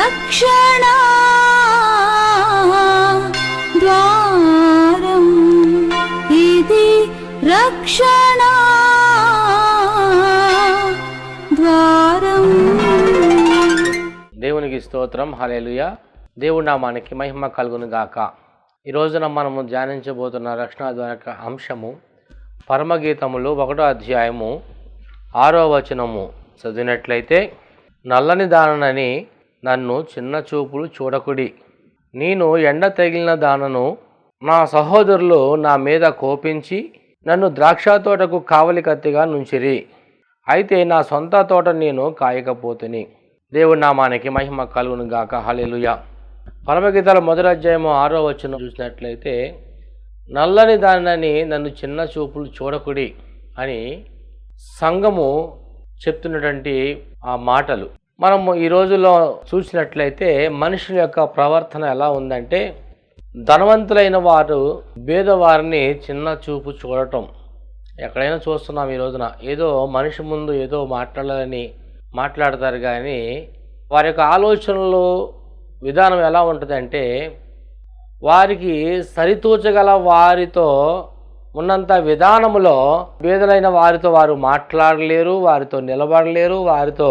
రక్షణ ద్వారం, ఇది రక్షణ ద్వారం. దేవునికి స్తోత్రం. హల్లెలూయా. దేవుడి నామానికి మహిమ కలుగును గాక. ఈ రోజున మనము ధ్యానించబోతున్న రక్షణ ద్వార అంశము పరమగీతములు 1వ అధ్యాయము 6వ వచనము చదివినట్లయితే, నల్లని దానని నన్ను చిన్న చూపులు చూడకుడి, నేను ఎండ తగిలిన దానను, నా సహోదరులు నా మీద కోపించి నన్ను ద్రాక్ష తోటకు కావలి కత్తిగా నుంచిరి, అయితే నా సొంత తోట నేను కాయకపోతుని. దేవుడి నామానికి మహిమ కలుగును గాక. హల్లెలూయా. పరమగీతాల 1వ అధ్యాయము 6వ వచనం చూసినట్లయితే, నల్లని దానని నన్ను చిన్న చూపులు చూడకుడి అని సంఘము చెప్తున్నటువంటి ఆ మాటలు మనము ఈ రోజుల్లో చూసినట్లయితే మనుషుల యొక్క ప్రవర్తన ఎలా ఉందంటే, ధనవంతులైన వారు పేదవారిని చిన్న చూపు చూడటం ఎక్కడైనా చూస్తున్నాం. ఈ రోజున ఏదో మనిషి ముందు ఏదో మాట్లాడాలని మాట్లాడతారు, కానీ వారి యొక్క ఆలోచనలు విధానం ఎలా ఉంటుందంటే, వారికి సరితూచగల వారితో ఉన్నంత విధానములో పేదలైన వారితో వారు మాట్లాడలేరు, వారితో నిలబడలేరు, వారితో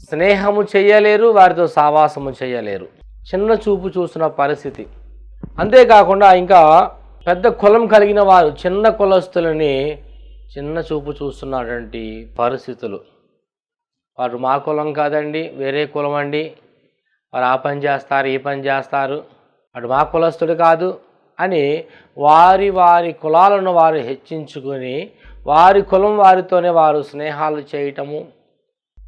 స్నేహము చేయలేరు, వారితో సావాసము చేయలేరు. చిన్న చూపు చూసిన పరిస్థితి. అంతేకాకుండా ఇంకా పెద్ద కులం కలిగిన వారు చిన్న కులస్తులని చిన్న చూపు చూస్తున్నటువంటి పరిస్థితులు. వారు మా కులం కాదండి, వేరే కులం అండి, వారు ఆ పని చేస్తారు, ఈ పని చేస్తారు, వాడు మా కులస్తుడు కాదు అని వారి వారి కులాలను వారు హెచ్చించుకొని వారి కులం వారితోనే వారు స్నేహాలు చేయటము,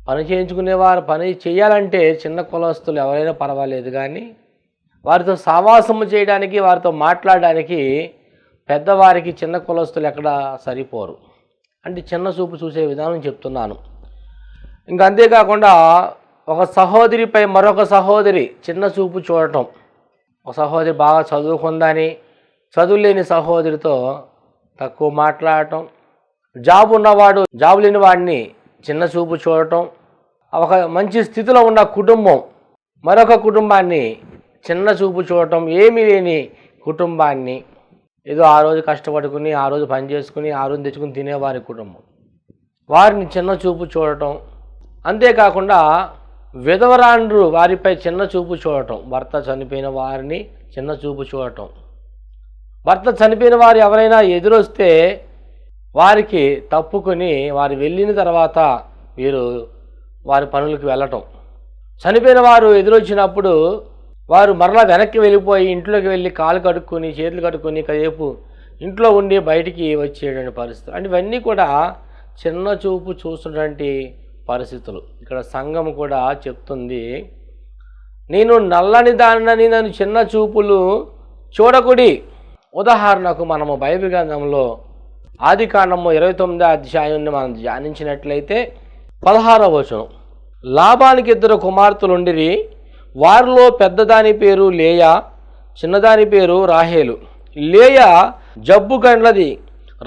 పని చేయించుకునేవారు పని చేయాలంటే చిన్న కులస్తులు ఎవరైనా పర్వాలేదు, కానీ వారితో సావాసము చేయడానికి, వారితో మాట్లాడడానికి పెద్దవారికి చిన్న కులస్తులు ఎక్కడ సరిపోరు. అంటే చిన్న చూపు చూసే విధానం చెప్తున్నాను. ఇంకా అంతేకాకుండా ఒక సహోదరిపై మరొక సహోదరి చిన్న చూపు చూడటం. ఒక సహోదరి బాగా చదువుకుందని చదువు లేని సహోదరితో తక్కువ మాట్లాడటం, జాబ్ ఉన్నవాడు జాబ్ లేని వాడిని చిన్న చూపు చూడటం, ఒక మంచి స్థితిలో ఉన్న కుటుంబం మరొక కుటుంబాన్ని చిన్న చూపు చూడటం, ఏమీ లేని కుటుంబాన్ని ఏదో ఆ రోజు కష్టపడుకుని ఆ రోజు పని చేసుకుని ఆ రోజు తెచ్చుకుని తినేవారి కుటుంబం, వారిని చిన్న చూపు చూడటం. అంతేకాకుండా విధవరాండ్రు వారిపై చిన్న చూపు చూడటం, భర్త చనిపోయిన వారిని చిన్న చూపు చూడటం. భర్త చనిపోయిన వారు ఎవరైనా ఎదురొస్తే వారికి తప్పుకొని వారు వెళ్ళిన తర్వాత వీరు వారి పనులకు వెళ్ళటం. చనిపోయిన వారు ఎదురొచ్చినప్పుడు వారు మరలా వెనక్కి వెళ్ళిపోయి ఇంట్లోకి వెళ్ళి కాలు కడుక్కొని చేతులు కడుక్కొని కాసేపు ఇంట్లో ఉండి బయటికి వచ్చేటువంటి పరిస్థితులు. అంటే ఇవన్నీ కూడా చిన్న చూపు చూస్తున్నటువంటి పరిస్థితులు. ఇక్కడ సంఘం కూడా చెప్తుంది, నేను నల్లని దానని నన్ను చిన్న చూపులు చూడకుడి. ఉదాహరణకు మనము బైబిల్ గ్రంథంలో ఆదికాండము 29వ అధ్యాయాన్ని మనం ధ్యానించినట్లయితే 16వ వచనం, లాబానికి 2 కుమార్తెలుండిరి, వారిలో పెద్దదాని పేరు లేయా, చిన్నదాని పేరు రాహేలు. లేయా జబ్బు కండ్లది,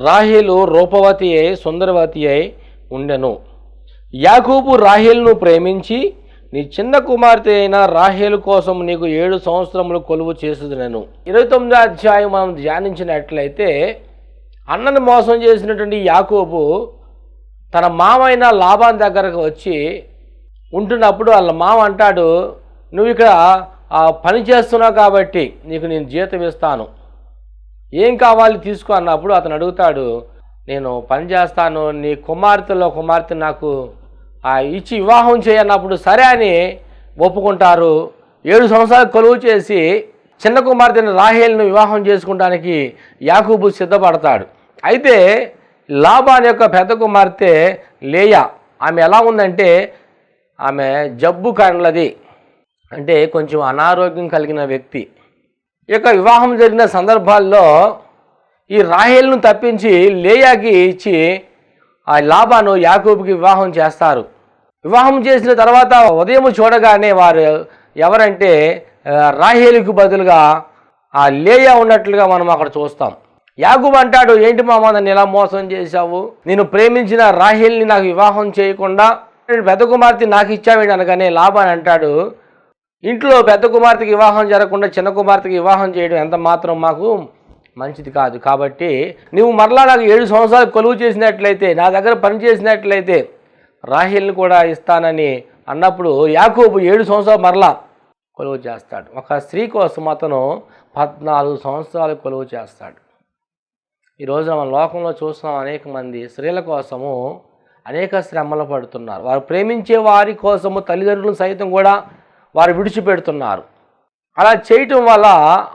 రాహేలు రూపవతి అయి సుందరవతి అయి ఉండెను. యాకోబు రాహేలును ప్రేమించి, నీ చిన్న కుమార్తె అయిన రాహేలు కోసం నీకు 7 సంవత్సరములు కొలువు చేసేదనెను. 29వ అధ్యాయం మనం ధ్యానించినట్లయితే, అన్నను మోసం చేసినటువంటి యాకోబు తన మామైన లాబాన్ దగ్గరకు వచ్చి ఉంటున్నప్పుడు వాళ్ళ మామ అంటాడు, నువ్వు ఇక్కడ పని చేస్తున్నావు కాబట్టి నీకు నేను జీతం ఇస్తాను, ఏం కావాలి తీసుకో అన్నప్పుడు అతను అడుగుతాడు, నేను పని చేస్తాను, నీ కుమార్తె నాకు ఇచ్చి వివాహం చేయన్నప్పుడు సరే అని ఒప్పుకుంటారు. 7 సంవత్సరాలు కొలువు చేసి చిన్న కుమార్తెను రాహేలును వివాహం చేసుకుంటానికి యాకోబు సిద్ధపడతాడు. అయితే లాబాన్ యొక్క పెద్ద కుమార్తె లేయా, ఆమె ఎలా ఉందంటే ఆమె జబ్బు కండ్లది, అంటే కొంచెం అనారోగ్యం కలిగిన వ్యక్తి. ఈ యొక్క వివాహం జరిగిన సందర్భాల్లో ఈ రాహేలును తప్పించి లేయాకి ఇచ్చి ఆ లాబాను యాకోబుకి వివాహం చేస్తారు. వివాహం చేసిన తర్వాత ఉదయం చూడగానే వారు ఎవరంటే రాహేలుకు బదులుగా ఆ లేయా ఉన్నట్లుగా మనం అక్కడ చూస్తాం. యాకోబు అంటాడు, ఏంటి మామ నన్ను ఎలా మోసం చేశావు, నేను ప్రేమించిన రాహేల్ని నాకు వివాహం చేయకుండా పెద్ద కుమార్తె నాకు ఇచ్చావేంటి అనగానే లాబాన్ అంటాడు, ఇంట్లో పెద్ద కుమార్తెకి వివాహం జరగకుండా చిన్న కుమార్తెకి వివాహం చేయడం ఎంత మాత్రం మాకు మంచిది కాదు. కాబట్టి నువ్వు మరలా నాకు 7 సంవత్సరాలు కొలువు చేసినట్లయితే, నా దగ్గర పని చేసినట్లయితే రాహేల్ని కూడా ఇస్తానని అన్నప్పుడు యాకోబు 7 సంవత్సరాలు మరలా కొలువు చేస్తాడు. ఒక స్త్రీ కోసం అతను 14 సంవత్సరాలు కొలువు చేస్తాడు. ఈ రోజున మన లోకంలో చూస్తున్నాం, అనేక మంది స్త్రీల కోసము అనేక శ్రమలు పడుతున్నారు. వారు ప్రేమించే వారి కోసము తల్లిదండ్రులు సైతం కూడా వారు విడిచిపెడుతున్నారు. అలా చేయటం వల్ల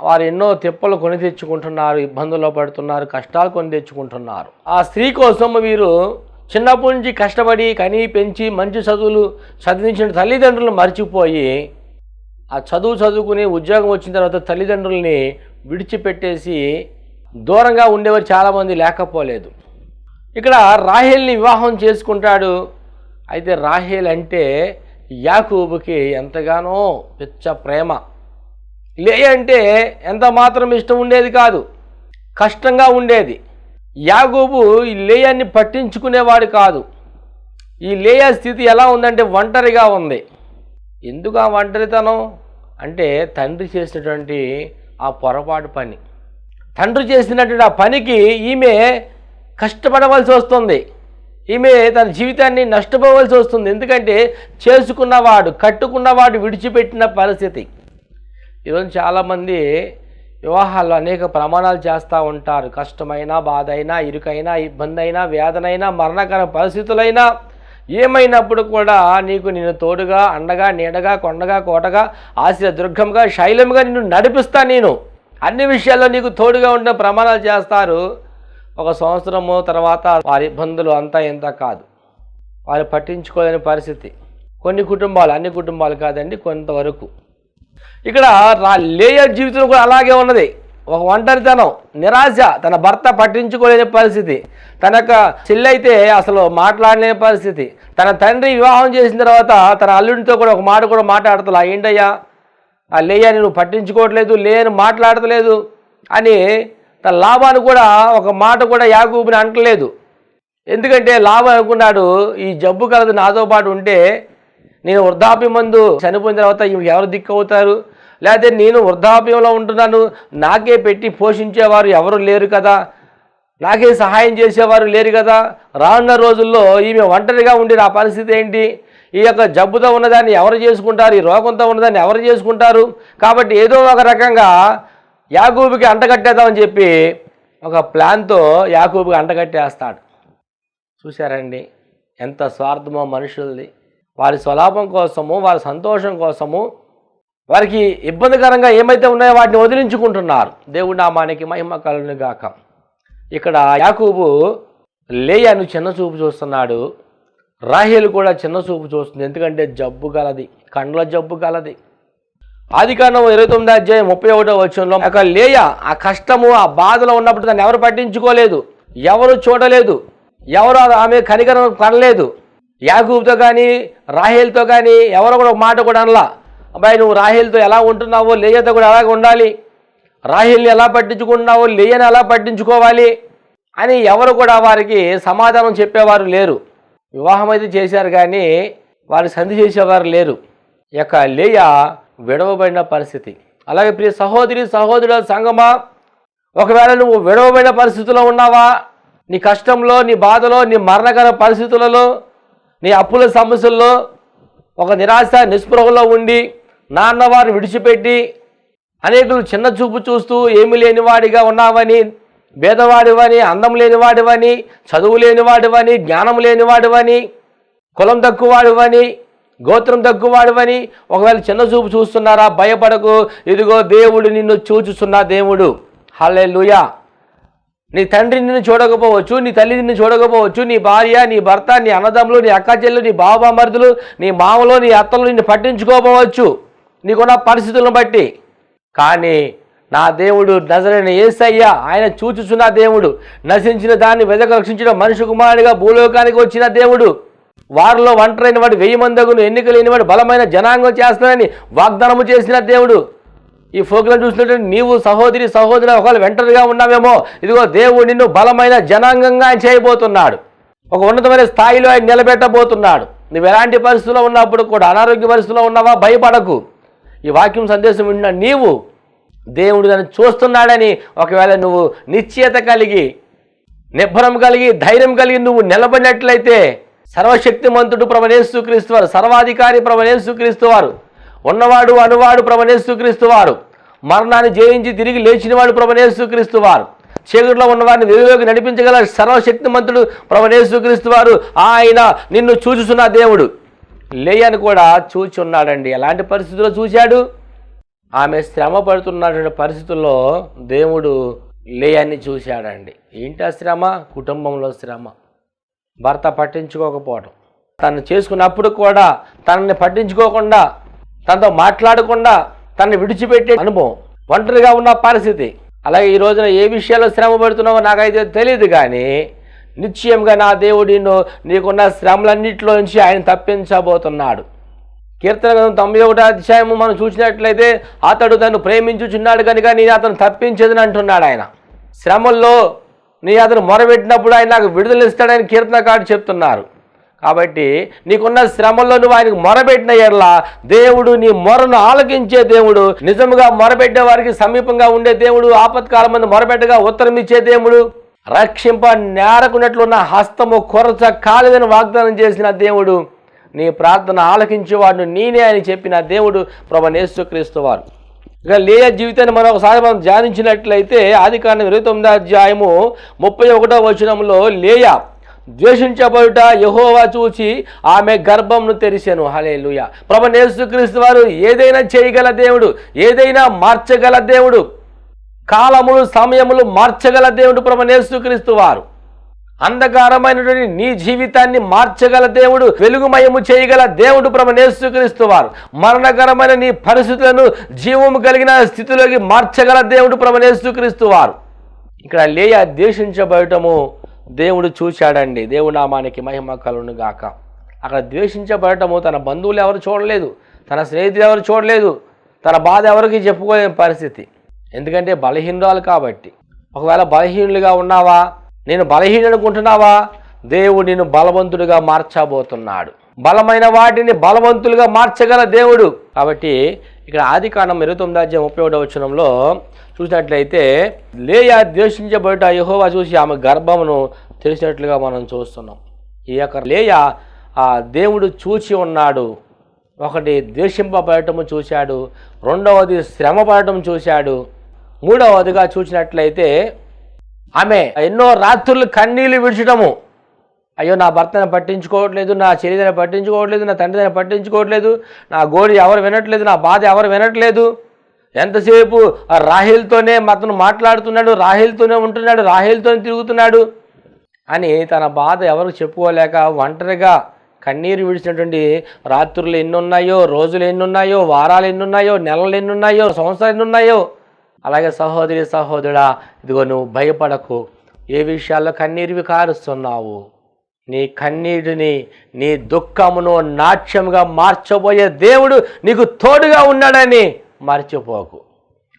వారు ఎన్నో తిప్పలు కొని తెచ్చుకుంటున్నారు, ఇబ్బందుల్లో పడుతున్నారు, కష్టాలు కొని తెచ్చుకుంటున్నారు. ఆ స్త్రీ కోసం వీరు చిన్నప్పటి నుంచి కష్టపడి కని పెంచి మంచి చదువులు చదివించిన తల్లిదండ్రులు మర్చిపోయి ఆ చదువుకుని ఉద్యోగం వచ్చిన తర్వాత తల్లిదండ్రుల్ని విడిచిపెట్టేసి దూరంగా ఉండేవారు చాలామంది లేకపోలేదు. ఇక్కడ రాహేల్ని వివాహం చేసుకుంటాడు. అయితే రాహేల్ అంటే యాకోబుకి ఎంతగానో పిచ్చ ప్రేమ. లేయ అంటే ఎంత మాత్రం ఇష్టం ఉండేది కాదు, కష్టంగా ఉండేది. యాకోబు ఈ లేయాన్ని పట్టించుకునేవాడు కాదు. ఈ లేయ స్థితి ఎలా ఉందంటే ఒంటరిగా ఉంది. ఎందుకు ఆ ఒంటరితనం అంటే తండ్రి చేసినటువంటి ఆ పొరపాటు పని, తండ్రి చేసినటువంటి ఆ పనికి ఈమె కష్టపడవలసి వస్తుంది. ఈమె తన జీవితాన్ని నష్టపోవలసి వస్తుంది. ఎందుకంటే చేసుకున్నవాడు, కట్టుకున్నవాడు విడిచిపెట్టిన పరిస్థితి. ఈరోజు చాలామంది వివాహాల్లో అనేక ప్రమాణాలు చేస్తూ ఉంటారు. కష్టమైనా, బాధ అయినా, ఇరుకైనా, ఇబ్బంది అయినా, వేదనైనా, మరణకర పరిస్థితులైనా ఏమైనప్పుడు కూడా నేను తోడుగా, అండగా, నీడగా, కొండగా, కోటగా, ఆశ్రయ దుర్గంగా, శైలంగా నిన్ను నడిపిస్తా, నేను అన్ని విషయాల్లో నీకు తోడుగా ఉండే ప్రమాణాలు చేస్తారు. 1 సంవత్సరము తర్వాత వారి ఇబ్బందులు అంతా ఇంత కాదు, వారు పట్టించుకోలేని పరిస్థితి. కొన్ని కుటుంబాలు, అన్ని కుటుంబాలు కాదండి, కొంతవరకు. ఇక్కడ లేయ జీవితం కూడా అలాగే ఉన్నది. ఒక ఒంటరితనం, నిరాశ, తన భర్త పట్టించుకోలేని పరిస్థితి, తన యొక్క చెల్లైతే అసలు మాట్లాడలేని పరిస్థితి, తన తండ్రి వివాహం చేసిన తర్వాత తన అల్లుడితో కూడా ఒక మాట కూడా మాట్లాడతలా, ఏంటయ్యా ఆ లేయాని నువ్వు పట్టించుకోవట్లేదు, లేని మాట్లాడతలేదు అని తన లాభాన్ని కూడా ఒక మాట కూడా యాకోబుని అంటలేదు. ఎందుకంటే లాభం అనుకున్నాడు, ఈ జబ్బు కలదు నాతో పాటు ఉంటే నేను వృద్ధాప్యం మందు చనిపోయిన తర్వాత ఎవరు దిక్కు అవుతారు, లేకపోతే నేను వృద్ధాప్యంలో ఉంటున్నాను, నాకే పెట్టి పోషించేవారు ఎవరు లేరు కదా, నాకే సహాయం చేసేవారు లేరు కదా, రానున్న రోజుల్లో ఈమె ఒంటరిగా ఉండి నా పరిస్థితి ఏంటి, ఈ యొక్క జబ్బుతో ఉన్నదాన్ని ఎవరు చేసుకుంటారు, ఈ రోగంతో ఉన్నదాన్ని ఎవరు చేసుకుంటారు. కాబట్టి ఏదో ఒక రకంగా యాకోబుకి అంటగట్టేద్దామని చెప్పి ఒక ప్లాన్తో యాకోబుకి అంటగట్టేస్తాడు. చూశారండి ఎంత స్వార్థమో మనుషులది. వారి స్వలాభం కోసము, వారి సంతోషం కోసము, వారికి ఇబ్బందికరంగా ఏమైతే ఉన్నాయో వాటిని వదిలించుకుంటున్నారు. దేవుడి నామానికి మహిమ కలుగును గాక. ఇక్కడ యాకోబు లేయాను చిన్న చూపు చూస్తున్నాడు, రాహేలు కూడా చిన్న చూపు చూస్తుంది. ఎందుకంటే జబ్బు గలది, కండ్ల జబ్బు గలది. ఆదికాండం 29వ అధ్యాయం 31వ వచనంలో అక్కడ లేయ ఆ కష్టము, ఆ బాధలో ఉన్నప్పుడు దాన్ని ఎవరు పట్టించుకోలేదు, ఎవరు చూడలేదు, ఎవరు ఆమె కనికరం కనలేదు. యాకోబుతో కానీ రాహేల్తో కానీ ఎవరో కూడా ఒక మాట కూడా అనలా, అబ్బాయి నువ్వు రాహేల్తో ఎలా ఉంటున్నావో లేయతో కూడా అలాగే ఉండాలి, రాహేల్ని ఎలా పట్టించుకుంటున్నావో లేయని ఎలా పట్టించుకోవాలి అని ఎవరు కూడా వారికి సమాధానం చెప్పేవారు లేరు. వివాహం అయితే చేశారు కానీ వారి సంధి చేసేవారు లేరు. ఈ యొక్క లేయ విడవబడిన పరిస్థితి. అలాగే ప్రియ సహోదరి సహోదరుల సంగమా, ఒకవేళ నువ్వు విడవబడిన పరిస్థితుల్లో ఉన్నావా, నీ కష్టంలో, నీ బాధలో, నీ మరణకర పరిస్థితులలో, నీ అప్పుల సమస్యల్లో ఒక నిరాశ నిస్పృహలో ఉండి నాన్నవారిని విడిచిపెట్టి అనేకులు చిన్న చూపు చూస్తూ ఏమీ లేనివాడిగా ఉన్నావని, భేదవాడివని, అందం లేనివాడివని, చదువు లేనివాడివని, జ్ఞానం లేనివాడివని, కులం తక్కువవాడివని, గోత్రం తక్కువవాడివని ఒకవేళ చిన్న చూపు చూస్తున్నారా, భయపడకు. ఇదిగో దేవుడు నిన్ను చూచుచున్న దేవుడు. హల్లెలూయా. నీ తండ్రి నిన్ను చూడకపోవచ్చు, నీ తల్లి నిన్ను చూడకపోవచ్చు, నీ భార్య, నీ భర్త, నీ అన్నదమ్ములు, నీ అక్క చెల్లెలు, నీ బావమరుదులు, నీ మామలు, నీ అత్తలు నిన్ను పట్టించుకోకపోవచ్చు నీకున్న పరిస్థితులను బట్టి. కానీ నా దేవుడు నజరైన యేసయ్య, ఆయన చూచుచున్న దేవుడు, నశించిన దాన్ని వెదక రక్షించిన మనిషి కుమారుడిగా భూలోకానికి వచ్చిన దేవుడు, వారిలో ఒంటరైన వాడు 1000 మందిగును, ఎన్నిక లేనివాడు బలమైన జనాంగం చేస్తానని వాగ్దానము చేసిన దేవుడు. ఈ ఫోకులను చూసినట్టు నీవు సహోదరి సహోదరు ఒకవేళ ఒంటరిగా ఉన్నావేమో, ఇదిగో దేవుడు నిన్ను బలమైన జనాంగంగా ఆయన చేయబోతున్నాడు. ఒక ఉన్నతమైన స్థాయిలో ఆయన నిలబెట్టబోతున్నాడు. నువ్వు ఎలాంటి పరిస్థితుల్లో ఉన్నప్పుడు కూడా, అనారోగ్య పరిస్థితుల్లో ఉన్నావా, భయపడకు. ఈ వాక్యం సందేశం వింటున్న నీవు దేవుడు నన్ను చూస్తున్నాడని ఒకవేళ నువ్వు నిశ్చయత కలిగి, నిబ్బరం కలిగి, ధైర్యం కలిగి నువ్వు నిలబడినట్లయితే సర్వశక్తిమంతుడు ప్రభువైన యేసుక్రీస్తు వారు, సర్వాధికారి ప్రభువైన యేసుక్రీస్తు వారు, ఉన్నవాడు అనువాడు ప్రభువైన యేసుక్రీస్తు వారు, మరణాన్ని జయించి తిరిగి లేచినవాడు ప్రభువైన యేసుక్రీస్తు వారు, చీకటిలో ఉన్నవారిని వెలుగులోకి నడిపించగల సర్వశక్తిమంతుడు ప్రభువైన యేసుక్రీస్తు వారు, ఆయన నిన్ను చూచుచున్న దేవుడు. లేయాను కూడా చూచి ఉన్నాడండి. ఎలాంటి పరిస్థితుల్లో చూశాడు? ఆమె శ్రమ పడుతున్నటువంటి పరిస్థితుల్లో దేవుడు లేయాన్ని చూశాడండి. ఏంటి ఆ శ్రమ? కుటుంబంలో శ్రమ. భర్త పట్టించుకోకపోవడం, తను చేసుకున్నప్పుడు కూడా తనని పట్టించుకోకుండా, తనతో మాట్లాడకుండా తనని విడిచిపెట్టే అనుభవం, ఒంటరిగా ఉన్న పరిస్థితి. అలాగే ఈ రోజున ఏ విషయాల్లో శ్రమ పడుతున్నావో నాకైతే తెలియదు, కానీ నిశ్చయంగా నా దేవుడు నీకున్న శ్రమలన్నింటిలో నుంచి ఆయన తప్పించబోతున్నాడు. కీర్తన 91వ అధ్యాయము మనం చూసినట్లయితే, అతడు తను ప్రేమించుచున్నాడు కనుక నేను అతను తప్పించేదని అంటున్నాడు. ఆయన శ్రమల్లో నీ అతను మొరబెట్టినప్పుడు ఆయన నాకు విడుదల ఇస్తాడని కీర్తనకారుడు చెప్తున్నారు. కాబట్టి నీకున్న శ్రమల్లో నువ్వు ఆయనకు మొరబెట్టిన ఎడల దేవుడు నీ మొరను ఆలకించే దేవుడు, నిజముగా మొరబెట్టే వారికి సమీపంగా ఉండే దేవుడు, ఆపత్కాలం మంది మొరబెట్టగా ఉత్తరం ఇచ్చే దేవుడు, రక్షింప నేరకున్నట్లున్న హస్తము కొరచ కాలేదని వాగ్దానం చేసిన దేవుడు, నీ ప్రార్థన ఆలకించేవాడు నేనే అని చెప్పిన దేవుడు ప్రభువైన యేసుక్రీస్తు వారు. ఇక లేయా జీవితాన్ని మనం ధ్యానించినట్లయితే ఆదికాండం 29వ అధ్యాయము 31వ వచనంలో లేయా ద్వేషించబడుట యెహోవా చూచి ఆమె గర్భంను తెరిచెను. హల్లెలూయా. ప్రభువైన యేసుక్రీస్తు వారు ఏదైనా చేయగల దేవుడు, ఏదైనా మార్చగల దేవుడు, కాలములు సమయములు మార్చగల దేవుడు ప్రభువైన యేసుక్రీస్తు వారు. అంధకారమైనటువంటి నీ జీవితాన్ని మార్చగల దేవుడు, వెలుగుమయము చేయగల దేవుడు ప్రభువైన యేసుక్రీస్తు వారు. మరణకరమైన నీ పరిస్థితులను జీవము కలిగిన స్థితిలోకి మార్చగల దేవుడు ప్రభువైన యేసుక్రీస్తు వారు. ఇక్కడ లేయా ద్వేషించబడటము దేవుడు చూశాడండి. దేవుడి నామానికి మహిమ కలుగును గాక. అక్కడ ద్వేషించబడటము తన బంధువులు ఎవరు చూడలేదు, తన స్నేహితులు ఎవరు చూడలేదు, తన బాధ ఎవరికి చెప్పుకోలేని పరిస్థితి. ఎందుకంటే బలహీనురాలు కాబట్టి. ఒకవేళ బలహీనులుగా ఉన్నావా, నేను బలహీన అనుకుంటున్నావా, దేవుడు నిన్ను బలవంతుడిగా మార్చబోతున్నాడు. బలమైన వాటిని బలవంతులుగా మార్చగల దేవుడు. కాబట్టి ఇక్కడ ఆదికాండం 29వ అధ్యాయం 31వ వచనంలో చూసినట్లయితే, లేయా ద్వేషించబడుట యెహోవా చూసి ఆమె గర్భమును తెరిచినట్లుగా మనం చూస్తున్నాం. ఈ యొక్క లేయా ఆ దేవుడు చూచి ఉన్నాడు. ఒకటి ద్వేషింపబడటము చూశాడు, రెండవది శ్రమ పడటం చూశాడు, మూడవదిగా చూసినట్లయితే ఆమె ఎన్నో రాత్రులు కన్నీళ్లు విడిచడము. అయ్యో నా భర్తను పట్టించుకోవట్లేదు, నా చెల్లిని పట్టించుకోవట్లేదు, నా తండ్రిని పట్టించుకోవట్లేదు, నా గోడి ఎవరు వినట్లేదు, నా బాధ ఎవరు వినట్లేదు, ఎంతసేపు రాహేలుతోనే అతను మాట్లాడుతున్నాడు, రాహేలుతోనే ఉంటున్నాడు, రాహేలుతోనే తిరుగుతున్నాడు అని తన బాధ ఎవరికి చెప్పుకోలేక ఒంటరిగా కన్నీరు విడిచినటువంటి రాత్రులు ఎన్నున్నాయో, రోజులు ఎన్నున్నాయో, వారాలు ఎన్నున్నాయో, నెలలు ఎన్నున్నాయో, సంవత్సరాలు ఎన్నున్నాయో. అలాగే సహోదరి సహోదరుడా, ఇదిగో నువ్వు భయపడకు. ఏ విషయాల్లో కన్నీరువి కారుస్తున్నావు, నీ కన్నీటిని, నీ దుఃఖమును నాట్యంగా మార్చబోయే దేవుడు నీకు తోడుగా ఉన్నాడని మర్చిపోకు.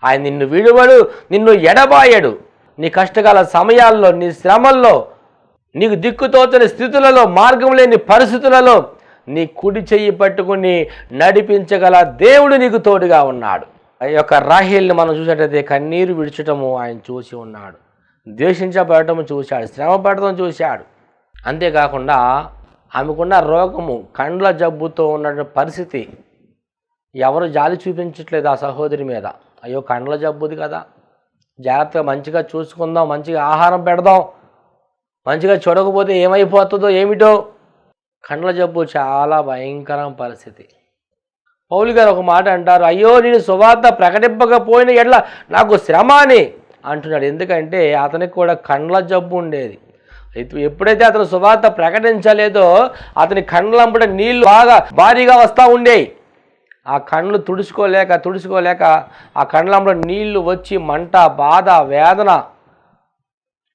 ఆయన నిన్ను విడువడు, నిన్ను ఎడబాయడు. నీ కష్టకాల సమయాల్లో, నీ శ్రమల్లో, నీకు దిక్కుతోచని స్థితులలో, మార్గం లేని పరిస్థితులలో నీ కుడి చెయ్యి పట్టుకుని నడిపించగల దేవుడు నీకు తోడుగా ఉన్నాడు. ఆ యొక్క రాహేల్ని మనం చూసినట్లయితే కన్నీరు విడిచటము ఆయన చూసి ఉన్నాడు, ద్వేషించబడటము చూశాడు, శ్రమ పడటం చూశాడు. అంతేకాకుండా ఆమెకున్న రోగము, కండ్ల జబ్బుతో ఉన్న పరిస్థితి, ఎవరు జాలి చూపించట్లేదు ఆ సహోదరి మీద. అయ్యో కండ్ల జబ్బుది కదా, జాగ్రత్తగా మంచిగా చూసుకుందాం, మంచిగా ఆహారం పెడదాం, మంచిగా చూడకపోతే ఏమైపోతుందో ఏమిటో. కండ్ల జబ్బు చాలా భయంకరం పరిస్థితి. పౌలు గారు ఒక మాట అంటారు, అయ్యో నేను సువార్త ప్రకటింపకపోయిన ఎట్లా నాకు శ్రమ అని అంటున్నాడు. ఎందుకంటే అతనికి కూడా కండ్ల జబ్బు ఉండేది. ఎప్పుడైతే అతను సువార్త ప్రకటించలేదో అతని కండ్లంపట నీళ్లు బాగా భారీగా వస్తూ ఉండేవి. ఆ కండ్లు తుడుచుకోలేక ఆ కండ్లంపట నీళ్లు వచ్చి మంట, బాధ, వేదన,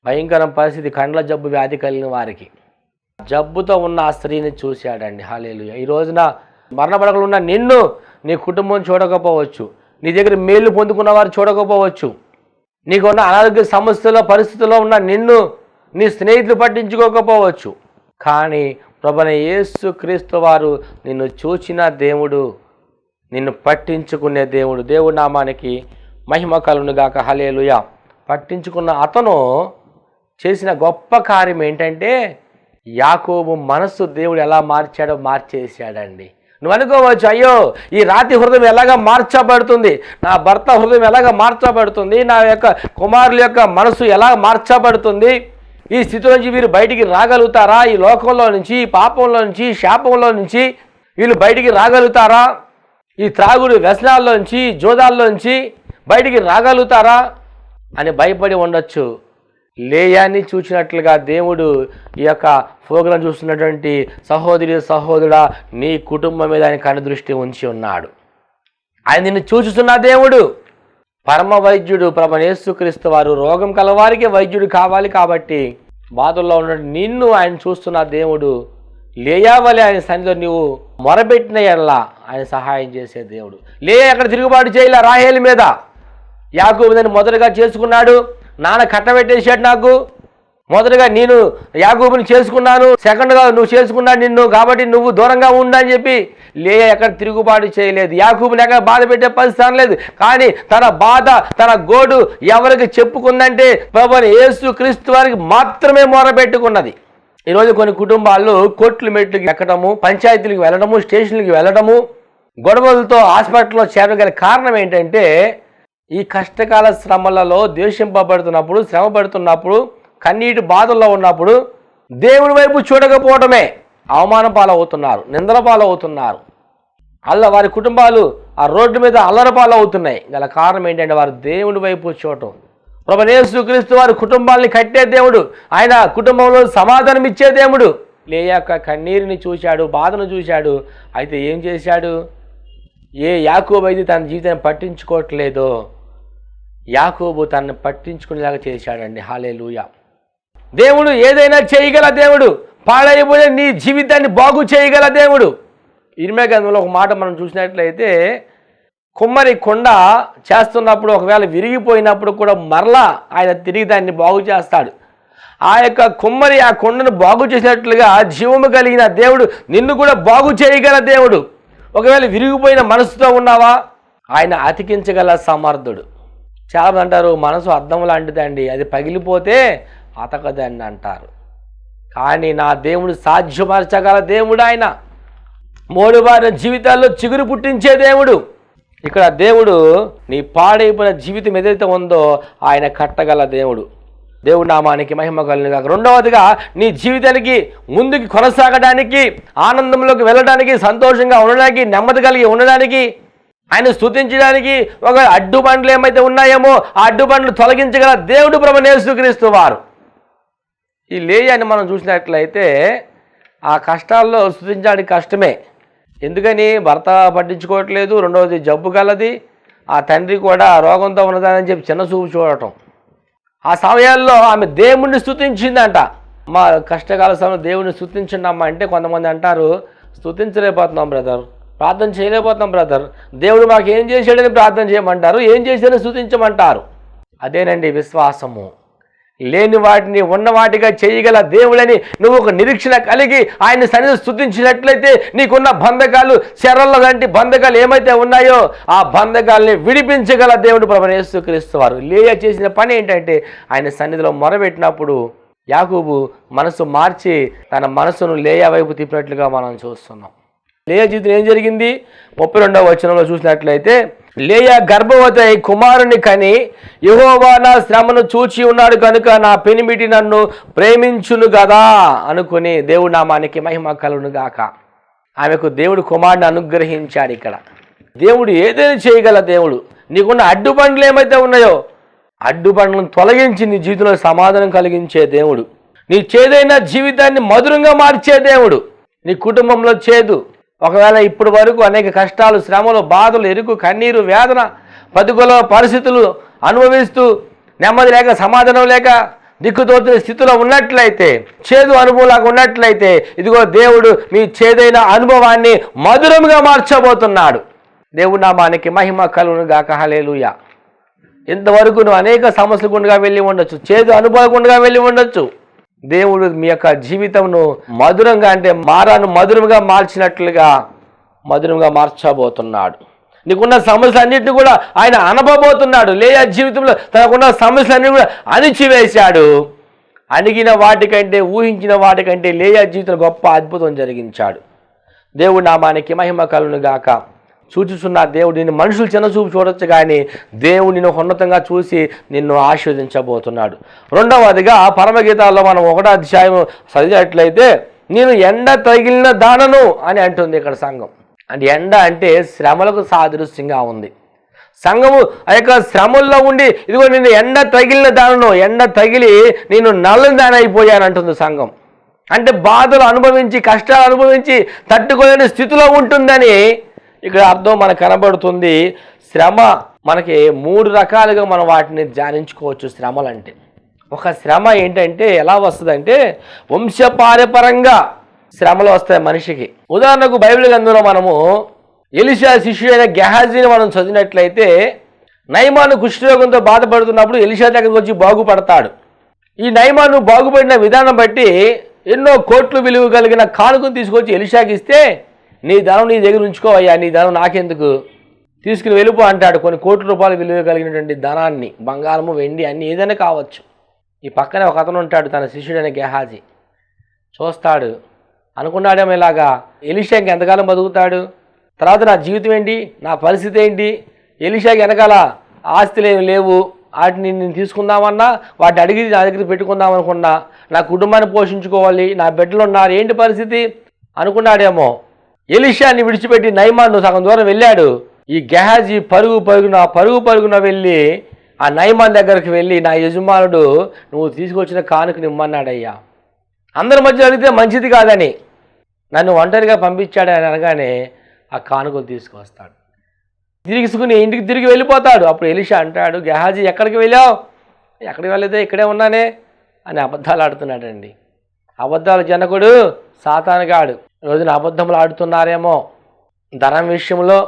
భయంకర పరిస్థితి. కండ్ల జబ్బు వ్యాధి కలిగిన వారికి జబ్బుతో ఉన్న ఆ స్త్రీని చూశాడండి. హల్లెలూయా. ఈ రోజున మరణపడకలు ఉన్న నిన్ను నీ కుటుంబం చూడకపోవచ్చు, నీ దగ్గర మేలు పొందుకున్న వారు చూడకపోవచ్చు, నీకున్న అనారోగ్య సమస్యల పరిస్థితుల్లో ఉన్న నిన్ను నీ స్నేహితులు పట్టించుకోకపోవచ్చు. కానీ ప్రభువైన యేసుక్రీస్తు వారు నిన్ను చూచిన దేవుడు, నిన్ను పట్టించుకునే దేవుడు. దేవుడి నామానికి మహిమ కలుగును గాక. హల్లెలూయా. పట్టించుకున్న అతను చేసిన గొప్ప కార్యం ఏంటంటే యాకోబు మనస్సు దేవుడు ఎలా మార్చాడో మార్చేసాడండి. నువ్వు అనుకోవచ్చు, అయ్యో ఈ రాతి హృదయం ఎలాగ మార్చబడుతుంది, నా భర్త హృదయం ఎలాగ మార్చబడుతుంది, నా యొక్క కుమారుల యొక్క మనసు ఎలా మార్చబడుతుంది, ఈ స్థితి నుంచి వీరు బయటికి రాగలుగుతారా, ఈ లోకంలో నుంచి, ఈ పాపంలో నుంచి, ఈ శాపంలో నుంచి వీళ్ళు బయటికి రాగలుగుతారా, ఈ త్రాగుడు వ్యసనాల్లోంచి, జోదాల్లోంచి బయటికి రాగలుగుతారా అని భయపడి ఉండొచ్చు. లేయాన్ని చూసినట్లుగా దేవుడు ఈ యొక్క ప్రోగ్రాం చూస్తున్నటువంటి సహోదరుడా, నీ కుటుంబం మీద ఆయన కనుదృష్టి ఉంచి ఉన్నాడు. ఆయన నిన్ను చూచుతున్న దేవుడు, పరమ వైద్యుడు ప్రభువైన యేసుక్రీస్తు వారు. రోగం కలవారికి వైద్యుడు కావాలి కాబట్టి బాధల్లో ఉన్న నిన్ను ఆయన చూస్తున్న దేవుడు. లేయావలే ఆయన సన్నిధిలో నువ్వు మొరబెట్టిన ఎడలా ఆయన సహాయం చేసే దేవుడు. లేయా ఎక్కడ తిరుగుబాటు చేయలే రాహేలు మీద. యాకోబు దాన్ని మొదటగా చేసుకున్నాడు. నాన్న కట్టబెట్టేసాడు నాకు. మొదటగా నేను యాకోబుని చేసుకున్నాను, సెకండ్గా నువ్వు చేసుకున్నాడు నిన్ను, కాబట్టి నువ్వు దూరంగా ఉండని చెప్పి లేయా ఎక్కడ తిరుగుబాటు చేయలేదు. యాకోబుని ఎక్కడ బాధ పెట్టే పరిస్థితి లేదు. కానీ తన బాధ, తన గోడు ఎవరికి చెప్పుకుందంటే ప్రభువైన యేసుక్రీస్తు వారికి మాత్రమే మొరబెట్టుకున్నది. ఈరోజు కొన్ని కుటుంబాల్లో కోర్టుల మెట్లకి ఎక్కడము, పంచాయతీలకు వెళ్ళడము, స్టేషన్లకు వెళ్ళడము, గొడవలతో హాస్పిటల్లో చేరగల కారణం ఏంటంటే ఈ కష్టకాల శ్రమలలో ద్వేషింపబడుతున్నప్పుడు, శ్రమ పడుతున్నప్పుడు, కన్నీటి బాధల్లో ఉన్నప్పుడు దేవుని వైపు చూడకపోవడమే. అవమానం పాలవుతున్నారు, నిందల పాలవుతున్నారు. వారి కుటుంబాలు ఆ రోడ్డు మీద అల్లరి పాలవుతున్నాయి. గల కారణం ఏంటంటే వారు దేవుని వైపు చూడటం. ప్రభువైన యేసుక్రీస్తు వారి కుటుంబాలని కట్టే దేవుడు, ఆయన కుటుంబంలో సమాధానం ఇచ్చే దేవుడు. లేయా యొక్క కన్నీరుని చూశాడు, బాధను చూశాడు. అయితే ఏం చేశాడు? ఏ యాకోబు అయితే తన జీవితాన్ని పట్టించుకోవట్లేదో యాకోబు తనని పట్టించుకునేలాగా చేశాడండి. హల్లెలూయా. దేవుడు ఏదైనా చేయగల దేవుడు. పాడైపోయే నీ జీవితాన్ని బాగు చేయగల దేవుడు. ఇర్మియా గ్రంథంలో ఒక మాట మనం చూసినట్లయితే, కుమ్మరి కొండ చేస్తున్నప్పుడు ఒకవేళ విరిగిపోయినప్పుడు కూడా మరలా ఆయన తిరిగి దాన్ని బాగు చేస్తాడు. ఆ యొక్క కుమ్మరి ఆ కొండను బాగు చేసినట్లుగా జీవము కలిగిన దేవుడు నిన్ను కూడా బాగు చేయగల దేవుడు. ఒకవేళ విరిగిపోయిన మనసుతో ఉన్నావా, ఆయన అతికించగల సమర్థుడు. చాలా అంటారు మనసు అద్దం లాంటిదండి, అది పగిలిపోతే అతకదండి అంటారు. కానీ నా దేవుడు సాధ్యపరచగల దేవుడు. ఆయన మోడుబారిన జీవితాల్లో చిగురు పుట్టించే దేవుడు. ఇక్కడ దేవుడు నీ పాడైపోయిన జీవితం ఏదైతే ఉందో ఆయన కట్టగల దేవుడు. దేవుడి నామానికి మహిమ కలుగును గాక. రెండవదిగా నీ జీవితానికి ముందుకు కొనసాగడానికి, ఆనందంలోకి వెళ్ళడానికి, సంతోషంగా ఉండడానికి, నెమ్మది కలిగి ఉండడానికి, ఆయన స్తుతించడానికి ఒక అడ్డుబండ్లు ఏమైతే ఉన్నాయేమో ఆ అడ్డుబండ్లు తొలగించగల దేవుడు ప్రభువైన యేసుక్రీస్తు వారు. ఈ లేయాని మనం చూసినట్లయితే ఆ కష్టాల్లో స్తుతించడానికి కష్టమే. ఎందుకని? భర్త పట్టించుకోవట్లేదు, రెండవది జబ్బు కలది, ఆ తండ్రి కూడా రోగంతో ఉన్నదని చెప్పి చిన్న చూపు చూడటం. ఆ సమయాల్లో ఆమె దేవుణ్ణి స్తుతించిందంట. మా కష్టకాల సమయంలో దేవుణ్ణి స్తుతించండి అమ్మ అంటే కొంతమంది అంటారు, స్తుతించలేకపోతున్నాం బ్రదర్, ప్రార్థన చేయలేకపోతున్నాం బ్రదర్, దేవుడు మాకు ఏం చేశాడని ప్రార్థన చేయమంటారు, ఏం చేశాడని స్తుతించమంటారు. అదేనండి విశ్వాసము. లేని వాటిని ఉన్న వాటిగా చేయగల దేవుడని నువ్వు ఒక నిరీక్షణ కలిగి ఆయన సన్నిధిలో స్తుతించినట్లయితే నీకున్న బంధకాలు, శరల్లో లాంటి బంధకాలు ఏమైతే ఉన్నాయో ఆ బంధకాలని విడిపించగల దేవుడు ప్రభువైన యేసుక్రీస్తు వారు. లేయా చేసిన పని ఏంటంటే ఆయన సన్నిధిలో మొరబెట్టినప్పుడు యాకోబు మనసు మార్చి తన మనసును లేయా వైపు తిప్పినట్లుగా మనం చూస్తున్నాం. లేయా జీవితం ఏం జరిగింది? 32వ వచనంలో చూసినట్లయితే, లేయా గర్భవతి అయి కుమారుని కని యెహోవా నా శ్రమను చూచి ఉన్నాడు కనుక నా పెనిమిటి నన్ను ప్రేమించును కదా అనుకుని దేవుడి నామానికి మహిమ కలుగును గాక. ఆమెకు దేవుడు కుమారుని అనుగ్రహించాడు. ఇక్కడ దేవుడు ఏదైనా చేయగల దేవుడు. నీకున్న అడ్డుబండ్లు ఏమైతే ఉన్నాయో అడ్డుబండ్లను తొలగించి నీ జీవితంలో సమాధానం కలిగించే దేవుడు. నీ చేదైన జీవితాన్ని మధురంగా మార్చే దేవుడు. నీ కుటుంబంలో చేదు, ఒకవేళ ఇప్పటి వరకు అనేక కష్టాలు, శ్రమలు, బాధలు, ఎరుకు, కన్నీరు, వేదన, ప్రతికూల పరిస్థితులు అనుభవిస్తూ నెమ్మది లేక, సమాధానం లేక, దిక్కుతోచిన స్థితిలో ఉన్నట్లయితే, చేదు అనుభవంలాగా ఉన్నట్లయితే, ఇదిగో దేవుడు మీ చేదైన అనుభవాన్ని మధురంగా మార్చబోతున్నాడు. దేవుడి నామానికి మహిమ కలుగును గాక. హల్లెలూయా. ఇంతవరకు నువ్వు అనేక సమస్యలు గుండగా వెళ్ళి ఉండొచ్చు, చేదు అనుభవం గుండగా వెళ్ళి ఉండొచ్చు. దేవుడు మీ యొక్క జీవితంను మధురంగా, అంటే మారాను మధురంగా మార్చినట్లుగా మధురంగా మార్చబోతున్నాడు. నీకున్న సమస్యలన్నింటినీ కూడా ఆయన అనబోతున్నాడు. లేయా జీవితంలో తనకున్న సమస్యలన్నీ కూడా అణిచివేశాడు. అణిగిన వాటికంటే, ఊహించిన వాటికంటే లేయా జీవితంలో గొప్ప అద్భుతం జరిగించాడు. దేవుడి నామానికి మహిమ కలుగును గాక. చూచుచున్న దేవుడు నిన్ను మనుషులు చిన్న చూపు చూడొచ్చు, కానీ దేవుడు నిన్ను ఉన్నతంగా చూసి నిన్ను ఆశీర్వదించబోతున్నాడు. రెండవదిగా పరమగీతాల్లో మనం 1వ అధ్యాయం చదివినట్లయితే, నేను ఎండ తగిలిన దానను అని అంటుంది ఇక్కడ సంఘం. అంటే ఎండ అంటే శ్రమలకు సాదృశ్యంగా ఉంది. సంఘము ఆ యొక్క శ్రమల్లో ఉండి, ఇదిగో నేను ఎండ తగిలిన దానను, ఎండ తగిలి నేను నల్లని దాని అయిపోయాను అంటుంది సంఘం. అంటే బాధలు అనుభవించి, కష్టాలు అనుభవించి తట్టుకోలేని స్థితిలో ఉంటుందని ఇక్కడ అర్థం మనకు కనబడుతుంది. శ్రమ మనకి 3 రకాలుగా మనం వాటిని ధ్యానించుకోవచ్చు. శ్రమలు అంటే, ఒక శ్రమ ఏంటంటే ఎలా వస్తుందంటే వంశపారపరంగా శ్రమలు వస్తాయి మనిషికి. ఉదాహరణకు బైబిల్ గ్రంథంలో మనము ఎలీషా శిష్యుడైన గెహాజీని మనం చదివినట్లయితే, నయమాను కుష్ఠరోగంతో బాధపడుతున్నప్పుడు ఎలీషా దగ్గరికి వచ్చి బాగుపడతాడు. ఈ నయమాను బాగుపడిన విధానం బట్టి ఎన్నో కోట్లు విలువ కలిగిన కానుకను తీసుకొచ్చి ఎలీషాకి ఇస్తే, నీ ధనం నీ దగ్గర ఉంచుకోవయ్యా, నీ ధనం నాకెందుకు, తీసుకుని వెళ్ళిపో అంటాడు. కొన్ని కోట్ల రూపాయలు విలువ కలిగినటువంటి ధనాన్ని, బంగారము వెండి అన్ని ఏదైనా కావచ్చు. ఈ పక్కనే ఒక అతను ఉంటాడు, తన శిష్యుడైన గెహాజీ. చూస్తాడు, అనుకున్నాడేమో ఇలాగా ఎలీషాకి ఎంతకాలం బతుకుతాడు, తర్వాత నా జీవితం ఏంటి, నా పరిస్థితి ఏంటి, ఎలీషాకి వెనకాల ఆస్తులు ఏమి లేవు, వాటిని నేను తీసుకుందామన్నా వాటిని అడిగి నా దగ్గర పెట్టుకుందాం అనుకున్నా, నా కుటుంబాన్ని పోషించుకోవాలి, నా బిడ్డలు ఉన్నారు, ఏంటి పరిస్థితి అనుకున్నాడేమో. ఎలీషాని విడిచిపెట్టి నయమాను సగం దూరం వెళ్ళాడు. ఈ గెహాజీ పరుగు పరుగున వెళ్ళి ఆ నయమాన్ దగ్గరికి వెళ్ళి, నా యజమానుడు నువ్వు తీసుకొచ్చిన కానుకని ఇమ్మన్నాడయ్యా, అందరి మధ్య అడిగితే మంచిది కాదని నన్ను ఒంటరిగా పంపించాడు అని అనగానే ఆ కానుకలు తీసుకొస్తాడు. తీసుకుని ఇంటికి తిరిగి వెళ్ళిపోతాడు. అప్పుడు ఎలీషా అంటాడు, గెహాజీ ఎక్కడికి వెళ్ళావు, ఎక్కడికి వెళ్ళితే ఇక్కడే ఉన్నానే అని అబద్ధాలు ఆడుతున్నాడండి. అబద్ధాల జనకుడు సాతానుగాడు. రోజున అబద్ధములు ఆడుతున్నారేమో, ధనం విషయంలో,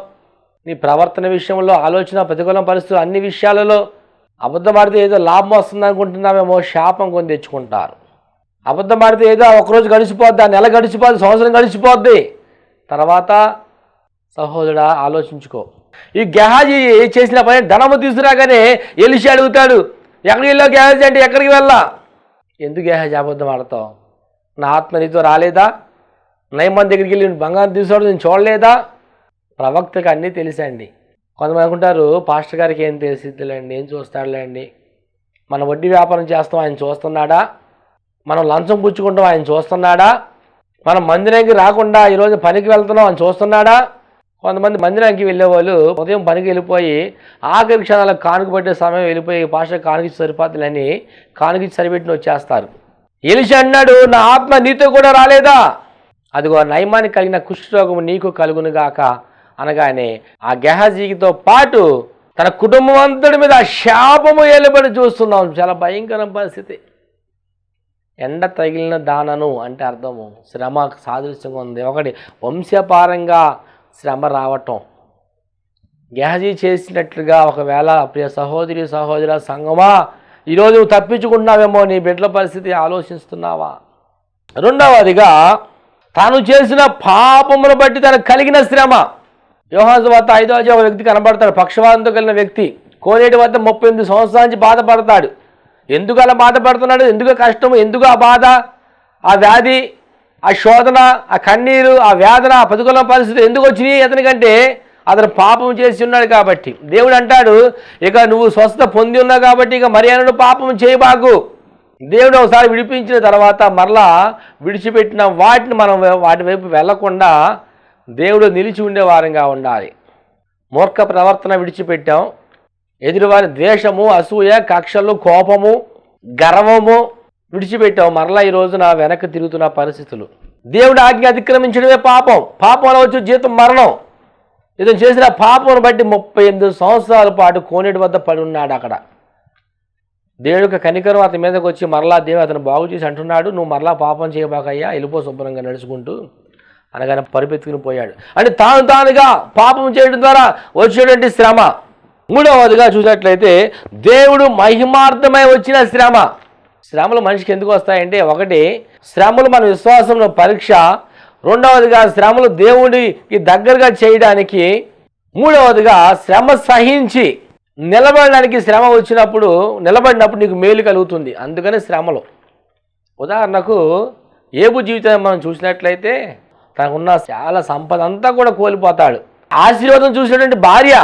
నీ ప్రవర్తన విషయంలో, ఆలోచన ప్రతికూలం పరిస్థితులు అన్ని విషయాలలో అబద్ధం ఆడితే ఏదో లాభం వస్తుంది అనుకుంటున్నామేమో, శాపం కొని తెచ్చుకుంటారు. అబద్ధం ఆడితే ఏదో ఒకరోజు గడిచిపోద్ది, ఆ నెల గడిచిపోద్ది, సంవత్సరం గడిచిపోద్ది. తర్వాత సహోదరుడా ఆలోచించుకో. ఈ గెహాజీ చేసిన పని ధనము తీసుకురాగానే ఎలీషా అడుగుతాడు, ఎక్కడికి వెళ్ళావు గెహాజీ అంటే, ఎక్కడికి వెళ్ళా, ఎందుకు గెహాజీ అబద్ధం ఆడతావు, నా ఆత్మ నీతో రాలేదా, నయమాన్ దగ్గరికి వెళ్ళి బంగారం తీసుకోవడం నేను చూడలేదా. ప్రవక్తకు అన్నీ తెలుసండి. కొంతమంది అనుకుంటారు పాస్టర్ గారికి ఏం తెలిసిద్దిలేండి, ఏం చూస్తాడులేండి, మనం వడ్డీ వ్యాపారం చేస్తాం ఆయన చూస్తున్నాడా, మనం లంచం పుచ్చుకుంటాం ఆయన చూస్తున్నాడా, మనం మందిరానికి రాకుండా ఈరోజు పనికి వెళ్తున్నాం ఆయన చూస్తున్నాడా. కొంతమంది మందిరానికి వెళ్ళేవాళ్ళు ఉదయం పనికి వెళ్ళిపోయి ఆఖరి క్షణాలకు కానుక పెట్టే సమయం వెళ్ళిపోయి పాస్టర్ కానుక సరిపోతుందని కానుక సరిపెట్టిన వచ్చేస్తారు. ఎలీషా అన్నాడు, నా ఆత్మ నీతో కూడా రాలేదా, అదిగో నయమానికి కలిగిన కుష్ఠరోగము నీకు కలుగునుగాక అనగానే ఆ గెహాజీతో పాటు తన కుటుంబం అంతటి మీద శాపము ఏలుబడి చూస్తున్నాం. చాలా భయంకర పరిస్థితి. ఎండ తగిలిన దానను అంటే అర్థము శ్రమ సాదృశ్యంగా ఉంది. ఒకటి వంశపారంగా శ్రమ రావటం. గెహాజీ చేసినట్లుగా ఒకవేళ ప్రియ సహోదరి సహోదర సంగమా ఈరోజు నువ్వు తప్పించుకుంటున్నావేమో, నీ బిడ్డల పరిస్థితి ఆలోచిస్తున్నావా. రెండవదిగా తాను చేసిన పాపమును బట్టి తనకు కలిగిన శ్రమ. యోహాను సువార్త 5వ అధ్యాయం వ్యక్తి కనబడతాడు, పక్షవాతంతో కలిగిన వ్యక్తి. కోనేటి వద్ద 38 సంవత్సరాల నుంచి బాధపడతాడు. ఎందుకు అలా బాధపడుతున్నాడు, ఎందుకు కష్టము, ఎందుకు ఆ బాధ, ఆ వ్యాధి, ఆ శోధన, ఆ కన్నీరు, ఆ వేదన, ఆ ప్రతికూల పరిస్థితులు ఎందుకు వచ్చినాయి అతనికంటే అతను పాపం చేసి ఉన్నాడు కాబట్టి. దేవుడు అంటాడు, ఇక నువ్వు స్వస్థత పొంది ఉన్నావు కాబట్టి ఇక మరి అన్నడు పాపం చేయబాకు. దేవుడు ఒకసారి విడిపించిన తర్వాత మరలా విడిచిపెట్టిన వాటిని మనం వాటి వైపు వెళ్లకుండా దేవుడు నిలిచి ఉండే వారంగా ఉండాలి. మూర్ఖ ప్రవర్తన విడిచిపెట్టాం, ఎదురువారి ద్వేషము, అసూయ, కక్షలు, కోపము, గర్వము విడిచిపెట్టాం. మరలా ఈ రోజున వెనక్కి తిరుగుతున్న పరిస్థితులు. దేవుడు ఆజ్ఞ అతిక్రమించడమే పాపం. పాపంలో వచ్చి జీతం మరణం. ఇతను చేసిన పాపం బట్టి 38 సంవత్సరాల పాటు కోనేటి వద్ద పడి ఉన్నాడు. అక్కడ దేవుడికి కనికరం అతని మీదకి వచ్చి మరలా దేవుడు అతను బాగు చేసి అంటున్నాడు, నువ్వు మరలా పాపం చేయబాకయ్యా, వెళ్ళిపో శుభ్రంగా నడుచుకుంటూ అనగానే పరిపెత్తుకుని పోయాడు. అంటే తానుగా పాపం చేయడం ద్వారా వచ్చేటువంటి శ్రమ. మూడవదిగా చూసినట్లయితే దేవుడు మహిమార్థమై వచ్చిన శ్రమ. శ్రమలు మనిషికి ఎందుకు వస్తాయంటే, ఒకటి శ్రమలు మన విశ్వాసంలో పరీక్ష, రెండవదిగా శ్రమలు దేవుడికి దగ్గరగా చేయడానికి, మూడవదిగా శ్రమ సహించి నిలబడినప్పుడు నీకు మేలు కలుగుతుంది. అందుకని శ్రమలు. ఉదాహరణకు ఏబు జీవితాన్ని మనం చూసినట్లయితే తనకున్న చాలా సంపద అంతా కూడా కోల్పోతాడు. ఆశీర్వాదం చూసినటువంటి భార్య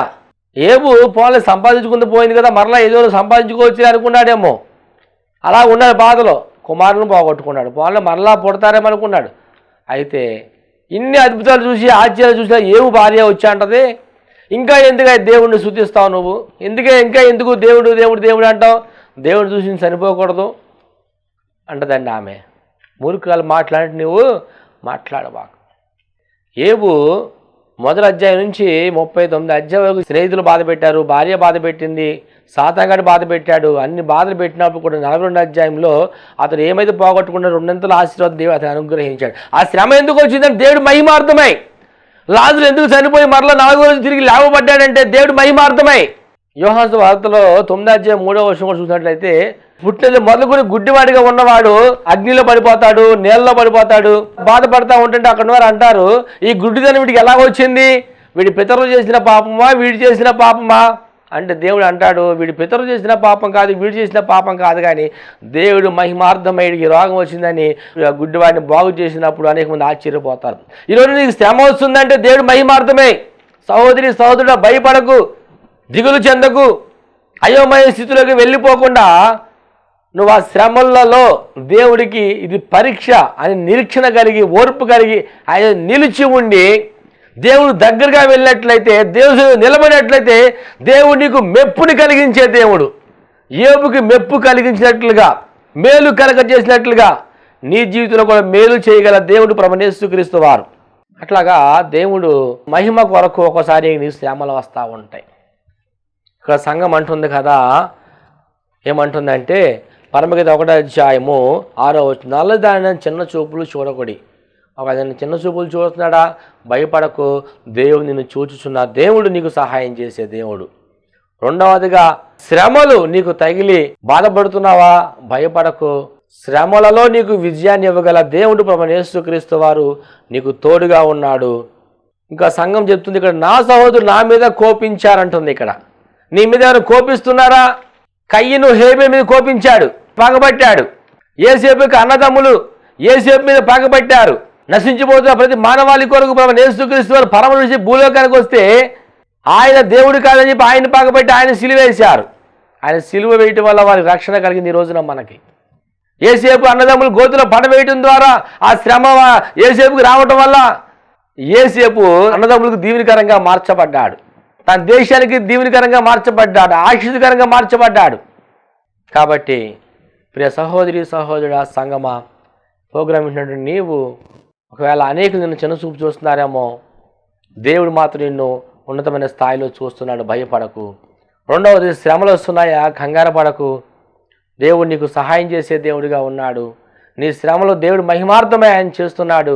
ఏబు పోలే సంపాదించుకుంటూ పోయింది కదా, మరలా ఏదో సంపాదించుకోవచ్చు అనుకున్నాడేమో. అలా ఉన్నాడు బాధలో. కుమారులను పోగొట్టుకున్నాడు. పోలే మరలా పుడతారేమో అనుకున్నాడు. అయితే ఇన్ని అద్భుతాలు చూసి ఆశ్చర్యాలు చూసినా ఏబు భార్య వచ్చి అంటది, ఇంకా ఎందుకు దేవుడిని స్తుతిస్తావు నువ్వు, ఎందుకు దేవుడు దేవుడు దేవుడు అంటావు, దేవుడు చూసి చనిపోకూడదు అంటదండి ఆమె. మూర్ఖురాలు మాట్లాడి నువ్వు మాట్లాడబాకు. ఏబు మొదటి అధ్యాయం నుంచి 39 అధ్యాయం వరకు స్నేహితులు బాధ పెట్టారు, భార్య బాధ పెట్టింది, సాతాగాడు బాధ పెట్టాడు. అన్ని బాధలు పెట్టినప్పుడు కూడా 42 అధ్యాయంలో అతను ఏమైతే పోగొట్టుకున్నాడు 2 ఆశీర్వాదం దేవుడు అతను అనుగ్రహించాడు. ఆ శ్రమ ఎందుకు వచ్చిందంటే దేవుడు మహిమార్థమై. లాజరు ఎందుకు చనిపోయి మరలా 4వ రోజు తిరిగి లేవబడ్డాడంటే దేవుడు మహిమార్థమై. యోహాను వార్తలో 9వ అధ్యాయం 3వ వచనం కూడా చూసినట్లయితే పుట్టిన మొదలుకొని గుడ్డివాడిగా ఉన్నవాడు అగ్నిలో పడిపోతాడు, నీళ్ళలో పడిపోతాడు. బాధపడతా ఉంటుంటే అక్కడ వారు అంటారు, ఈ గుడ్డిదనం వీడికి ఎలా వచ్చింది, వీడి పితరులు చేసిన పాపమా వీడి చేసిన పాపమా అంటే దేవుడు అంటాడు, వీడి పితరులు చేసిన పాపం కాదు, వీడు చేసిన పాపం కాదు, కానీ దేవుడు మహిమార్థమయ్యడికి రోగం వచ్చిందని గుడ్డివాడిని బాగు చేసినప్పుడు అనేక మంది ఆశ్చర్యపోతారు. ఈరోజు నీకు శ్రమ వస్తుందంటే దేవుడు మహిమార్థమే. సహోదరి సహోదరుడు భయపడకు, దిగులు చెందకు, అయోమయ స్థితిలోకి వెళ్ళిపోకుండా నువ్వు ఆ శ్రమలలో దేవుడికి ఇది పరీక్ష అని నిరీక్షణ కలిగి ఓర్పు కలిగి ఆయన నిలిచి ఉండి దేవుడు దగ్గరగా వెళ్ళినట్లయితే, దేవుడు నిలబడినట్లయితే దేవుడు నీకు మెప్పుని కలిగించే దేవుడు. ఏబుకి మెప్పు కలిగించినట్లుగా మేలు కలగజేసినట్లుగా నీ జీవితంలో కూడా మేలు చేయగల దేవుడు ప్రభువైన యేసుక్రీస్తు వారు. అట్లాగా దేవుడు మహిమ కొరకు ఒకసారి నీ శ్రమలు వస్తూ ఉంటాయి. ఇక్కడ సంఘం అంటుంది కదా, ఏమంటుందంటే పరమగీత 1వ అధ్యాయము 6వ వచనం, నల్లదాని చిన్న చూపులు చూడకూడి. ఒక చిన్న చూపులు చూస్తున్నాడా, భయపడకు, దేవుడు నిన్ను చూచుచున్నా, దేవుడు నీకు సహాయం చేసే దేవుడు. రెండవదిగా శ్రమలు నీకు తగిలి బాధపడుతున్నావా, భయపడకు, శ్రమలలో నీకు విజయాన్ని ఇవ్వగల దేవుడు ప్రభువైన యేసుక్రీస్తు వారు నీకు తోడుగా ఉన్నాడు. ఇంకా సంఘం చెప్తుంది ఇక్కడ, నా సహోదరుడు నా మీద కోపించారంటుంది. ఇక్కడ నీ మీద ఎవరు కోపిస్తున్నారా? కయ్యను హేబెలు మీద కోపించాడు, పగబట్టాడు. యోసేపుకి అన్నదమ్ములు యోసేపు మీద పగబట్టారు. నశించిపోతున్న ప్రతి మానవాళి కొరకు ప్రభువైన యేసుక్రీస్తు వారు పరమ నుంచి భూలోకానికి వస్తే ఆయన దేవుడు కాదని చెప్పి ఆయన పగబట్టి ఆయన సిలువ వేశారు. ఆయన సిలువ వేయటం వల్ల వారికి రక్షణ కలిగింది. ఈ రోజున మనకి యోసేపు అన్నదమ్ములు గోతులో పడవేయటం ద్వారా ఆ శ్రమ యోసేపుకి రావటం వల్ల యోసేపు అన్నదమ్ములకు దీవెనకరంగా మార్చబడ్డాడు, తన దేశానికి దీవెనకరంగా మార్చబడ్డాడు, ఆశీర్వాదకరంగా మార్చబడ్డాడు. కాబట్టి ప్రియ సహోదరి సహోదరుడా సంగమా, ప్రోగ్రాం వింటున్నట్టు నీవు ఒకవేళ అనేకులు నిన్ను చిన్నచూపు చూస్తున్నారేమో, దేవుడు మాత్రం నిన్ను ఉన్నతమైన స్థాయిలో చూస్తున్నాడు. భయపడకు. రెండవది, శ్రమలు వస్తున్నాయా, కంగారు పడకు, దేవుడు నీకు సహాయం చేసే దేవుడిగా ఉన్నాడు. నీ శ్రమలో దేవుడు మహిమార్థమే ఆయన చేస్తున్నాడు.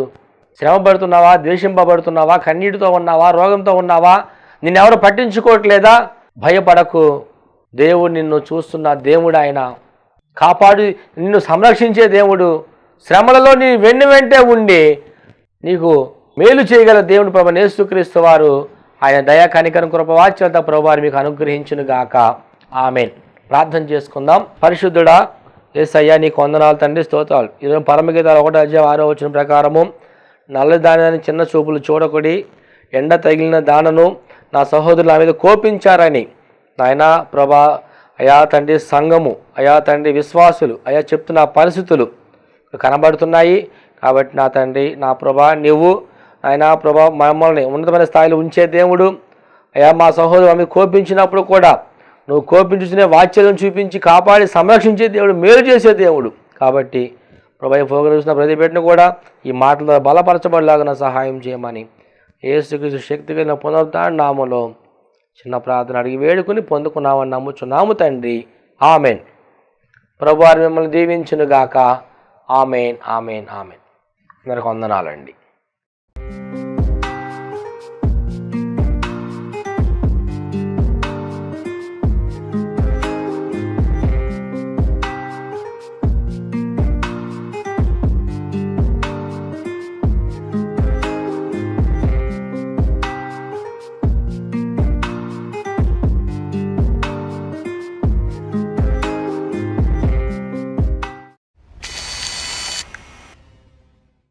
శ్రమ పడుతున్నావా, ద్వేషింపబడుతున్నావా, కన్నీటితో ఉన్నావా, రోగంతో ఉన్నావా, నిన్నెవరు పట్టించుకోవట్లేదా, భయపడకు. దేవుడు నిన్ను చూస్తున్న దేవుడు, ఆయన కాపాడు నిన్ను సంరక్షించే దేవుడు. శ్రమలలో నీ వెంటే ఉండి నీకు మేలు చేయగల దేవుడు ప్రభువైన యేసుక్రీస్తు వారు. ఆయన దయా కనికరం కృప వాత్సల్యత ప్రభువారు మీకు అనుగ్రహించును గాక. ఆమేన్. ప్రార్థన చేసుకుందాం. పరిశుద్ధుడా యేసయ్యా, నీకు వందనాలు తండ్రి, స్తోత్రాలు. ఈరోజు పరమగీతాలు 1వ అధ్యాయం 6వ వచనం ప్రకారము, నల్లదాని చిన్న చూపులు చూడకుడి, ఎండ తగిలిన దానను నా సహోదరులు నా మీద కోపించారని నాయన ప్రభా, అయా తండ్రి సంఘము, అయా తండ్రి విశ్వాసులు, అయా చెప్తున్న పరిస్థితులు కనబడుతున్నాయి. కాబట్టి నా తండ్రి, నా ప్రభా, నీవు ఆయన ప్రభా మమ్మల్ని ఉన్నతమైన స్థాయిలో ఉంచే దేవుడు. అయా మా సహోదరు ఆమె కోపించినప్పుడు కూడా నువ్వు కోపించుకునే వాత్సల్యం చూపించి కాపాడి సంరక్షించే దేవుడు, మేలు చేసే దేవుడు. కాబట్టి ప్రభా పోగొలుస్తున్న ప్రతి బిడ్డను కూడా ఈ మాటల బలపరచబడేలాగా సహాయం చేయమని యేసుక్రీస్తు శక్తి కలిగిన పునరుద్ధరణ నామములో చిన్న ప్రార్థన అడిగి వేడుకుని పొందుకున్నామని నమ్ముచున్నాము తండ్రి. ఆమెన్. ప్రభువారు మిమ్మల్ని దీవించును గాక. Amen, amen, amen. అందరికి వందనాలండి.